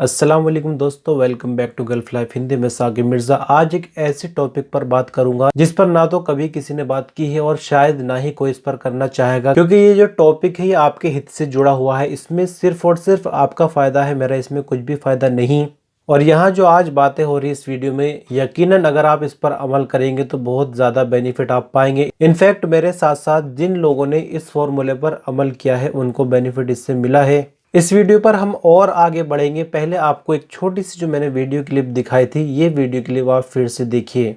अस्सलाम वालेकुम दोस्तों, welcome back to gulf life Hindi में साकिब मिर्ज़ा। आज एक ऐसे टॉपिक पर बात करूंगा जिस पर ना तो कभी किसी ने बात की है और शायद ना ही कोई इस पर करना चाहेगा, क्योंकि ये जो टॉपिक है ये आपके हित से जुड़ा हुआ है। इसमें सिर्फ और सिर्फ आपका फ़ायदा है, मेरा इसमें कुछ भी फ़ायदा नहीं। और यहाँ जो आज बातें हो रही है इस वीडियो में, यकीनन अगर आप इस पर अमल करेंगे तो बहुत ज़्यादा बेनिफिट आप पाएंगे। इनफैक्ट मेरे साथ साथ जिन लोगों ने इस फॉर्मूले पर अमल किया है उनको बेनिफिट इससे मिला है। इस वीडियो पर हम और आगे बढ़ेंगे। पहले आपको एक छोटी सी जो मैंने वीडियो क्लिप दिखाई थी, ये वीडियो क्लिप आप फिर से देखिए।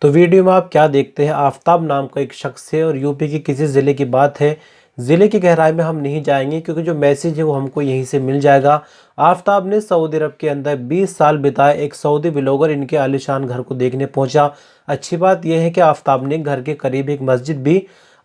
तो वीडियो में आप क्या देखते हैं, आफ्ताब नाम का एक शख्स है और यूपी के किसी ज़िले की बात है। ज़िले की गहराई में हम नहीं जाएंगे क्योंकि जो मैसेज है वो हमको यहीं से मिल जाएगा। आफ्ताब ने सऊदी अरब के अंदर 20 साल बिताए। एक सऊदी ब्लॉगर इनके आलीशान घर को देखने पहुंचा। अच्छी बात यह है कि आफ्ताब ने घर के करीब एक मस्जिद भी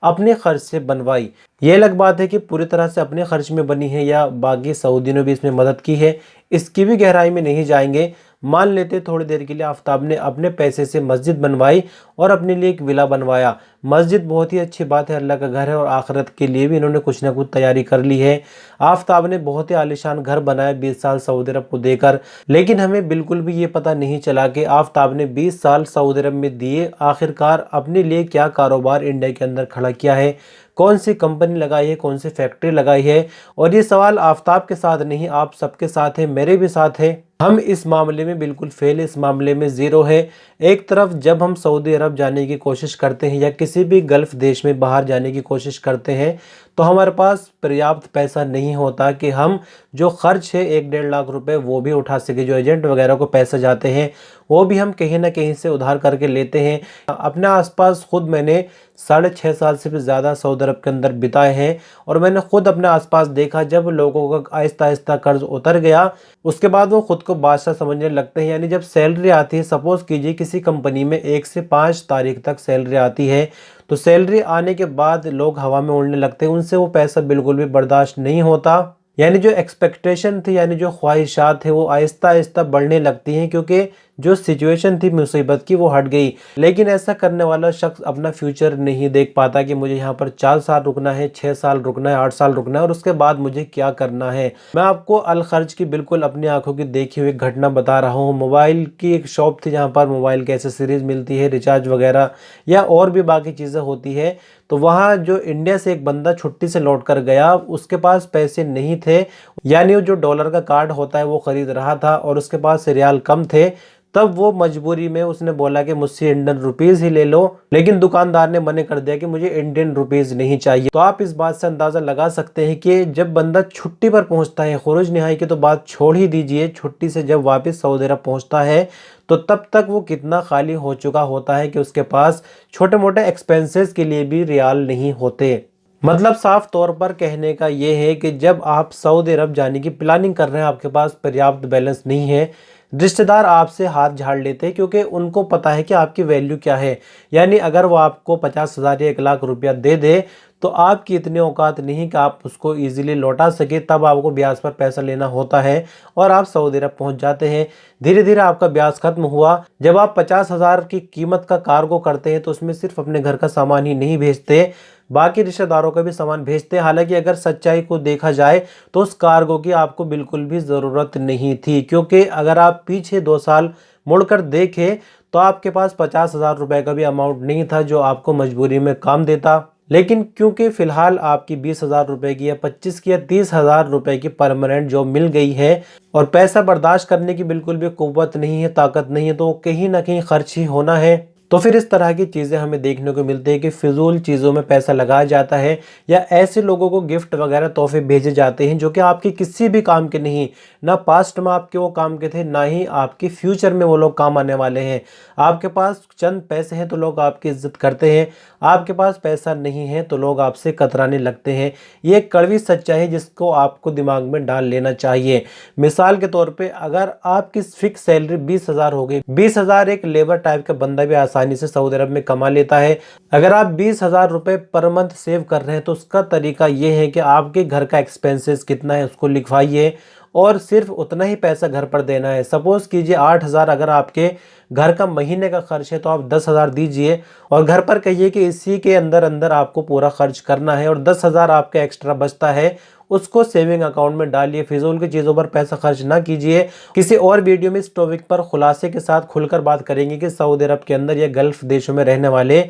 अपने खर्च से बनवाई। ये अलग बात है कि पूरी तरह से अपने खर्च में बनी है या बाकी सऊदी ने भी इसमें मदद की है, इसकी भी गहराई में नहीं जाएंगे। मान लेते थोड़ी देर के लिए आफ्ताब ने अपने पैसे से मस्जिद बनवाई और अपने लिए एक विला बनवाया। मस्जिद बहुत ही अच्छी बात है, अल्लाह का घर है और आखिरत के लिए भी इन्होंने कुछ ना कुछ तैयारी कर ली है। आफ्ताब ने बहुत ही आलीशान घर बनाया 20 साल सऊदी अरब को देकर, लेकिन हमें बिल्कुल भी ये पता नहीं चला कि आफ्ताब ने 20 साल सऊदी अरब में दिए आखिरकार अपने लिए क्या कारोबार इंडिया के अंदर खड़ा किया है, कौन सी कंपनी लगाई है, कौन सी फैक्ट्री लगाई है। और ये सवाल आफ्ताब के साथ नहीं, आप सबके साथ है, मेरे भी साथ है। हम इस मामले में बिल्कुल फेल, इस मामले में ज़ीरो है। एक तरफ जब हम सऊदी अरब जाने की कोशिश करते हैं या किसी भी गल्फ़ देश में बाहर जाने की कोशिश करते हैं तो हमारे पास पर्याप्त पैसा नहीं होता कि हम जो खर्च है 1-1.5 लाख रुपए वो भी उठा सके। जो एजेंट वगैरह को पैसे जाते हैं वो भी हम कहीं ना कहीं से उधार करके लेते हैं। अपने आसपास खुद मैंने 6.5 साल से भी ज़्यादा सऊदी अरब के अंदर बिताए हैं और मैंने खुद अपने आसपास देखा जब लोगों का आहिस्ता आहिस्ता कर्ज उतर गया उसके बाद वो खुद को बादशाह समझने लगते हैं। यानी जब सैलरी आती है, सपोज़ कीजिए किसी कंपनी में 1 से 5 तारीख तक सैलरी आती है, तो सैलरी आने के बाद लोग हवा में उड़ने लगते हैं, उनसे वो पैसा बिल्कुल भी बर्दाश्त नहीं होता। यानी जो एक्सपेक्टेशन थी, यानी जो ख्वाहिशात थे वो आहिस्ता आहिस्ता बढ़ने लगती हैं क्योंकि जो सिचुएशन थी मुसीबत की वो हट गई। लेकिन ऐसा करने वाला शख्स अपना फ्यूचर नहीं देख पाता कि मुझे यहाँ पर 4 साल रुकना है, 6 साल रुकना है, 8 साल रुकना है और उसके बाद मुझे क्या करना है। मैं आपको अल खर्ज की बिल्कुल अपनी आंखों की देखी हुई घटना बता रहा हूँ। मोबाइल की एक शॉप थी जहाँ पर मोबाइल की एसेसरीज मिलती है, रिचार्ज वगैरह या और भी बाकी चीज़ें होती है। तो वहाँ जो इंडिया से एक बंदा छुट्टी से लौट कर गया, उसके पास पैसे नहीं थे, यानी वो जो डॉलर का कार्ड होता है वो ख़रीद रहा था और उसके पास रियाल कम थे। तब वो मजबूरी में उसने बोला कि मुझसे इंडियन रुपीज़ ही ले लो, लेकिन दुकानदार ने मना कर दिया कि मुझे इंडियन रुपीज़ नहीं चाहिए। तो आप इस बात से अंदाज़ा लगा सकते हैं कि जब बंदा छुट्टी पर पहुंचता है, खुरूज निहाई की तो बात छोड़ ही दीजिए, छुट्टी से जब वापस सऊदी अरब पहुंचता है तो तब तक वो कितना खाली हो चुका होता है कि उसके पास छोटे मोटे एक्सपेंसेस के लिए भी रियाल नहीं होते। मतलब साफ तौर पर कहने का ये है कि जब आप सऊदी अरब जाने की प्लानिंग कर रहे हैं, आपके पास पर्याप्त बैलेंस नहीं है, रिश्तेदार आपसे हाथ झाड़ लेते हैं क्योंकि उनको पता है कि आपकी वैल्यू क्या है। यानी अगर वो आपको 50,000 या 1 लाख रुपया दे दे तो आपकी इतनी औकात नहीं कि आप उसको इजीली लौटा सके, तब आपको ब्याज पर पैसा लेना होता है और आप सऊदी अरब पहुंच जाते हैं। धीरे धीरे आपका ब्याज खत्म हुआ। जब आप 50,000 की कीमत का कार्गो करते हैं तो उसमें सिर्फ अपने घर का सामान ही नहीं भेजते, बाकी रिश्तेदारों का भी सामान भेजते हैं। हालांकि अगर सच्चाई को देखा जाए तो उस कार्गो की आपको बिल्कुल भी ज़रूरत नहीं थी, क्योंकि अगर आप पीछे 2 साल मुड़कर देखें तो आपके पास 50,000 रुपये का भी अमाउंट नहीं था जो आपको मजबूरी में काम देता। लेकिन क्योंकि फ़िलहाल आपकी 20,000 रुपये की या 25 की या 30,000 रुपये की परमानेंट जॉब मिल गई है और पैसा बर्दाश्त करने की बिल्कुल भी कुव्वत नहीं है, ताकत नहीं है, तो कहीं ना कहीं खर्च ही होना है। तो फिर इस तरह की चीज़ें हमें देखने को मिलती है कि फिजूल चीज़ों में पैसा लगाया जाता है या ऐसे लोगों को गिफ्ट वगैरह तोहफे भेजे जाते हैं जो कि आपके किसी भी काम के नहीं, ना पास्ट में आपके वो काम के थे, ना ही आपके फ्यूचर में वो लोग काम आने वाले हैं। आपके पास चंद पैसे हैं तो लोग आपकी इज्जत करते हैं, आपके पास पैसा नहीं है तो लोग आपसे कतराने लगते हैं। ये एक कड़वी सच्चाई है जिसको आपको दिमाग में डाल लेना चाहिए। मिसाल के तौर पे अगर आपकी फिक्स सैलरी 20,000 हो गई, 20,000 एक लेबर टाइप का बंदा भी आसानी से सऊदी अरब में कमा लेता है। अगर आप 20,000 रुपए पर मंथ सेव कर रहे हैं तो उसका तरीका ये है कि आपके घर का एक्सपेंसेस कितना है उसको लिखवाइए और सिर्फ उतना ही पैसा घर पर देना है। सपोज कीजिए 8,000 अगर आपके घर का महीने का खर्च है तो आप 10,000 दीजिए और घर पर कहिए कि इसी के अंदर अंदर आपको पूरा खर्च करना है और 10,000 आपका एक्स्ट्रा बचता है उसको सेविंग अकाउंट में डालिए। फिजूल की चीज़ों पर पैसा खर्च ना कीजिए। किसी और वीडियो में इस टॉपिक पर खुलासे के साथ खुलकर बात करेंगे कि सऊदी अरब के अंदर या गल्फ देशों में रहने वाले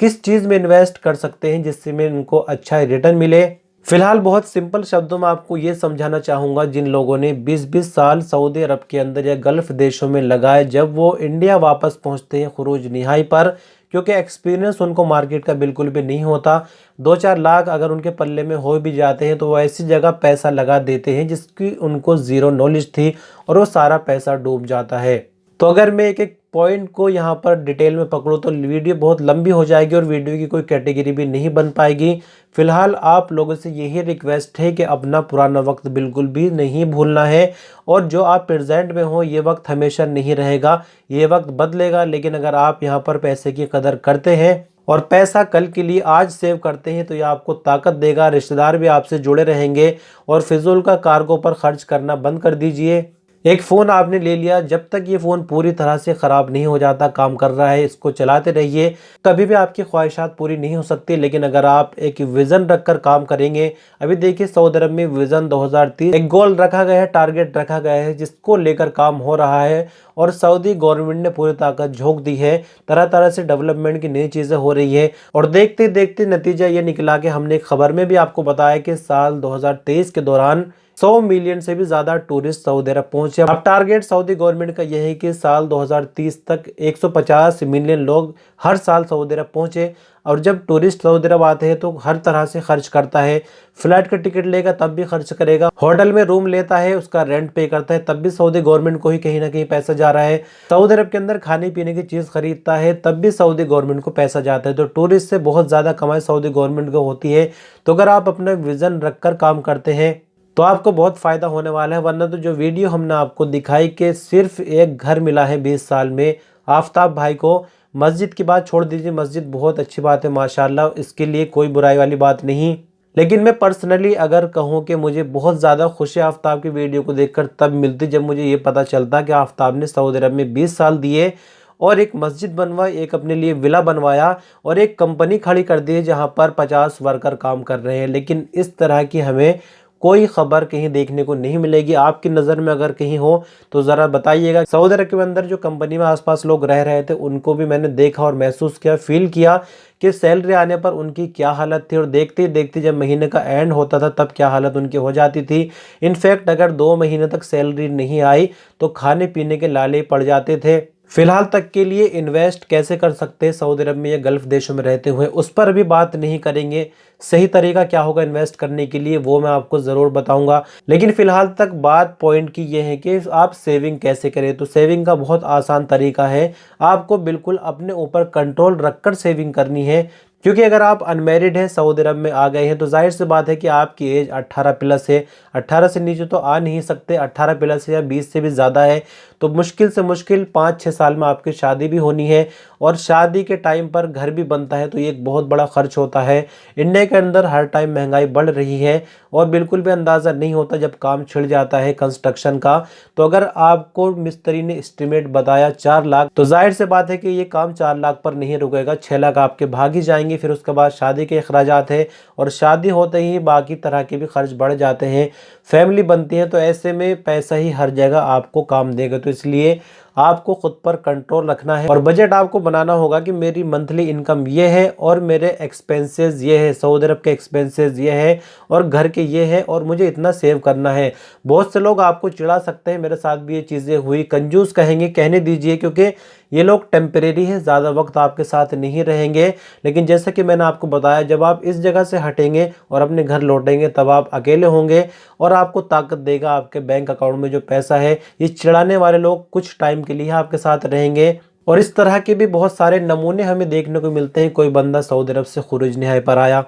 किस चीज़ में इन्वेस्ट कर सकते हैं जिससे में उनको अच्छा रिटर्न मिले। फिलहाल बहुत सिंपल शब्दों में आपको ये समझाना चाहूँगा, जिन लोगों ने 20-20 साल सऊदी अरब के अंदर या गल्फ देशों में लगाए, जब वो इंडिया वापस पहुँचते हैं खुरूज निहाई पर, क्योंकि एक्सपीरियंस उनको मार्केट का बिल्कुल भी नहीं होता, 2-4 लाख अगर उनके पल्ले में हो भी जाते हैं तो वो ऐसी जगह पैसा लगा देते हैं जिसकी उनको ज़ीरो नॉलेज थी और वो सारा पैसा डूब जाता है। तो अगर मैं एक एक पॉइंट को यहाँ पर डिटेल में पकड़ूँ तो वीडियो बहुत लंबी हो जाएगी और वीडियो की कोई कैटेगरी भी नहीं बन पाएगी। फिलहाल आप लोगों से यही रिक्वेस्ट है कि अपना पुराना वक्त बिल्कुल भी नहीं भूलना है और जो आप प्रेजेंट में हो ये वक्त हमेशा नहीं रहेगा, ये वक्त बदलेगा। लेकिन अगर आप यहाँ पर पैसे की कदर करते हैं और पैसा कल के लिए आज सेव करते हैं तो ये आपको ताकत देगा, रिश्तेदार भी आपसे जुड़े रहेंगे और फिजूल का कार्गो पर खर्च करना बंद कर दीजिए। एक फ़ोन आपने ले लिया, जब तक ये फ़ोन पूरी तरह से ख़राब नहीं हो जाता, काम कर रहा है, इसको चलाते रहिए। कभी भी आपकी ख्वाहिशात पूरी नहीं हो सकती, लेकिन अगर आप एक विज़न रखकर काम करेंगे, अभी देखिए सऊदी अरब में विज़न 2030 एक गोल रखा गया है, टारगेट रखा गया है जिसको लेकर काम हो रहा है और सऊदी गवर्नमेंट ने पूरी ताकत झोंक दी है। तरह तरह से डेवलपमेंट की नई चीज़ें हो रही है और देखते देखते नतीजा ये निकला कि हमने एक खबर में भी आपको बताया कि साल 2023 के दौरान 100 मिलियन से भी ज़्यादा टूरिस्ट सऊदी अरब पहुंचे। अब टारगेट सऊदी गवर्नमेंट का यह है कि साल 2030 तक 150 मिलियन लोग हर साल सऊदी अरब पहुंचे। और जब टूरिस्ट सऊदी अरब आते हैं तो हर तरह से खर्च करता है, फ्लाइट का टिकट लेगा तब भी खर्च करेगा, होटल में रूम लेता है उसका रेंट पे करता है तब भी सऊदी गवर्नमेंट को ही कहीं ना कहीं पैसा जा रहा है, सऊदी अरब के अंदर खाने पीने की चीज़ खरीदता है तब भी सऊदी गवर्नमेंट को पैसा जाता है। तो टूरिस्ट से बहुत ज़्यादा कमाई सऊदी गवर्नमेंट को होती है। तो अगर आप अपना विज़न रखकर काम करते हैं तो आपको बहुत फ़ायदा होने वाला है। वरना तो जो वीडियो हमने आपको दिखाई कि सिर्फ एक घर मिला है 20 साल में आफ्ताब भाई को, मस्जिद की बात छोड़ दीजिए, मस्जिद बहुत अच्छी बात है माशाल्लाह, इसके लिए कोई बुराई वाली बात नहीं। लेकिन मैं पर्सनली अगर कहूँ कि मुझे बहुत ज़्यादा खुशी आफ्ताब की वीडियो को देखकर तब मिलती जब मुझे ये पता चलता कि आफ्ताब ने सऊदी अरब में 20 साल दिए और एक मस्जिद बनवाई, एक अपने लिए विला बनवाया और एक कंपनी खड़ी कर दी है जहाँ पर 50 वर्कर काम कर रहे हैं। लेकिन इस तरह की हमें कोई खबर कहीं देखने को नहीं मिलेगी। आपकी नज़र में अगर कहीं हो तो ज़रा बताइएगा। सऊदी अरब के अंदर जो कंपनी में आसपास लोग रह रहे थे उनको भी मैंने देखा और महसूस किया, फील किया कि सैलरी आने पर उनकी क्या हालत थी और देखते देखते जब महीने का एंड होता था तब क्या हालत उनकी हो जाती थी। इनफैक्ट अगर 2 महीने तक सैलरी नहीं आई तो खाने पीने के लाले पड़ जाते थे। फिलहाल तक के लिए इन्वेस्ट कैसे कर सकते हैं सऊदी अरब में या गल्फ देशों में रहते हुए उस पर भी बात नहीं करेंगे। सही तरीका क्या होगा इन्वेस्ट करने के लिए वो मैं आपको ज़रूर बताऊंगा। लेकिन फिलहाल तक बात पॉइंट की ये है कि आप सेविंग कैसे करें। तो सेविंग का बहुत आसान तरीका है, आपको बिल्कुल अपने ऊपर कंट्रोल रखकर सेविंग करनी है। क्योंकि अगर आप अनमेरिड हैं सऊदी अरब में आ गए हैं तो जाहिर सी बात है कि आपकी एज 18 प्लस है, 18 से नीचे तो आ नहीं सकते, 18 प्लस या 20 से भी ज़्यादा है तो मुश्किल से मुश्किल 5-6 साल में आपकी शादी भी होनी है और शादी के टाइम पर घर भी बनता है तो ये एक बहुत बड़ा खर्च होता है। इंडिया के अंदर हर टाइम महंगाई बढ़ रही है और बिल्कुल भी अंदाज़ा नहीं होता जब काम छिड़ जाता है कंस्ट्रक्शन का। तो अगर आपको मिस्त्री ने एस्टिमेट बताया 4 लाख तो जाहिर से बात है कि ये काम 4 लाख पर नहीं रुकेगा, 6 लाख आपके भाग ही जाएंगे। फिर उसके बाद शादी के अखराजात है और शादी होते ही बाकी तरह के भी खर्च बढ़ जाते हैं, फैमिली बनती है तो ऐसे में पैसा ही हर जगह आपको काम देगा। तो इसलिए आपको खुद पर कंट्रोल रखना है और बजट आपको बनाना होगा कि मेरी मंथली इनकम ये है और मेरे एक्सपेंसेस ये है, सऊदी अरब के एक्सपेंसेस ये है और घर के ये है और मुझे इतना सेव करना है। बहुत से लोग आपको चिढ़ा सकते हैं, मेरे साथ भी ये चीज़ें हुई, कंजूस कहेंगे, कहने दीजिए, क्योंकि ये लोग टेम्परेरी है, ज़्यादा वक्त आपके साथ नहीं रहेंगे। लेकिन जैसा कि मैंने आपको बताया, जब आप इस जगह से हटेंगे और अपने घर लौटेंगे तब आप अकेले होंगे और आपको ताकत देगा आपके बैंक अकाउंट में जो पैसा है। ये चिढ़ाने वाले लोग कुछ टाइम के लिए आपके साथ रहेंगे और इस तरह के भी बहुत सारे नमूने हमें देखने को मिलते हैं। कोई बंदा सऊदी अरब से खुरूज निहाय पर आया,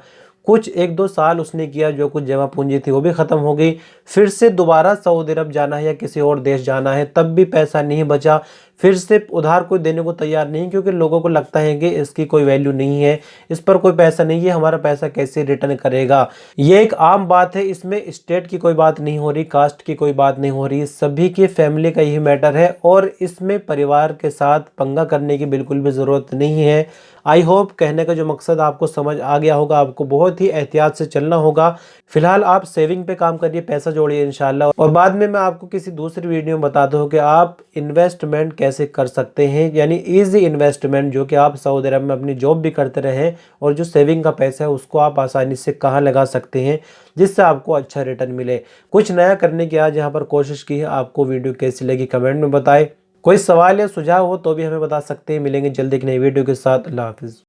कुछ 1-2 साल उसने किया, जो कुछ जमा पूंजी थी वो भी ख़त्म हो गई, फिर से दोबारा सऊदी अरब जाना है या किसी और देश जाना है, तब भी पैसा नहीं बचा, फिर से उधार कोई देने को तैयार नहीं, क्योंकि लोगों को लगता है कि इसकी कोई वैल्यू नहीं है, इस पर कोई पैसा नहीं है, हमारा पैसा कैसे रिटर्न करेगा। ये एक आम बात है, इसमें स्टेट की कोई बात नहीं हो रही, कास्ट की कोई बात नहीं हो रही, सभी की फैमिली का यही मैटर है और इसमें परिवार के साथ पंगा करने की बिल्कुल भी ज़रूरत नहीं है। आई होप कहने का जो मकसद आपको समझ आ गया होगा। आपको बहुत ही एहतियात से चलना होगा। फिलहाल आप सेविंग पे काम करिए, पैसा जोड़िए इंशाल्लाह, और बाद में मैं आपको किसी दूसरी वीडियो में बताता हूँ कि आप इन्वेस्टमेंट कैसे कर सकते हैं, यानी इजी इन्वेस्टमेंट, जो कि आप सऊदी अरब में अपनी जॉब भी करते रहें और जो सेविंग का पैसा है उसको आप आसानी से कहाँ लगा सकते हैं जिससे आपको अच्छा रिटर्न मिले। कुछ नया करने की आज यहाँ पर कोशिश की है। आपको वीडियो कैसी लगी कमेंट में बताएं। कोई सवाल या सुझाव हो तो भी हमें बता सकते हैं। मिलेंगे जल्दी एक नई वीडियो के साथ। अल्लाह हाफिज़।